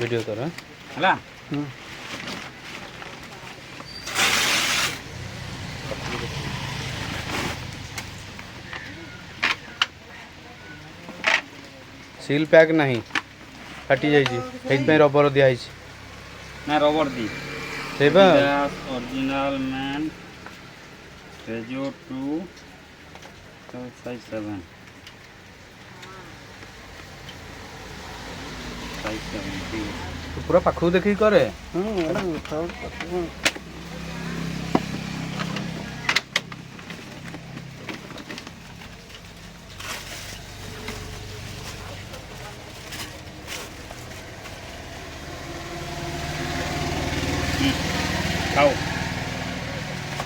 video কর ହେଲା seal pack ନାହିଁ ফাটি ଯାଇଛି ସେଇଥିପାଇଁ ରବର ଦିଆହେଇଛି ନା ରବର ଦି ସେଇବା ଅରିଜିନାଲ ମ୍ୟାନ୍ ରେଜୋ 2 ସାଇଜ୍ 7 ସାଇଜ୍ 7 ଠିକ୍ ତୁ ପୁରା ପାଖକୁ ଦେଖିକି କରେ ଖାଉ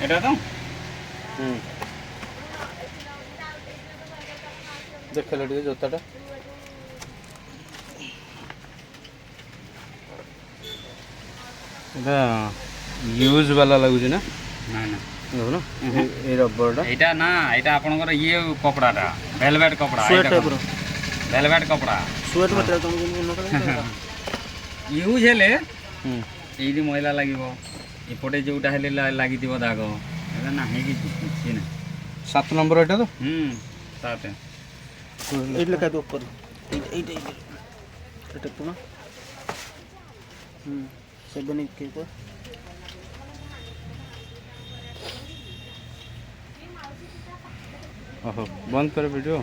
ଏଇଟା ତ ଦେଖିଲେ ଟିକେ ଜୋତାଟା এটা ୟୁଜ୍ ବାଲା ଲାଗୁଛି ନା ନା ନା ଦେଖୁନ এই ରବରଟା ଏଇଟା ନା ଏଇଟା ଆପଣଙ୍କର ଇଏ କପଡ଼ାଟା ଭେଲଭେଟ୍ କପଡ଼ା ଭେଲଭେଟ୍ କପଡ଼ା ସୁଏଟ୍ ମେଟେରିଆଲ ତମକୁ ଯେମିତି ୟୁଜ୍ ହେଲେ ଏଇଠି ମଇଳା ଲାଗିବ ଏପଟେ ଯେଉଁଟା ହେଲେ ଲାଗିଥିବ ଦାଗ ଏଇଟା ନାହିଁ କିଛି ନାହିଁ 7 ନମ୍ବର ଏଇଟା ତ ସାତ ଏଇଠି ଲେଖା ହେଇଥିବ ଉପରେ ଏଇଟା ଏଇଟା ପୁଣା 7 8 ଓହୋ ବନ୍ଦ କର ଭିଡ଼ିଓ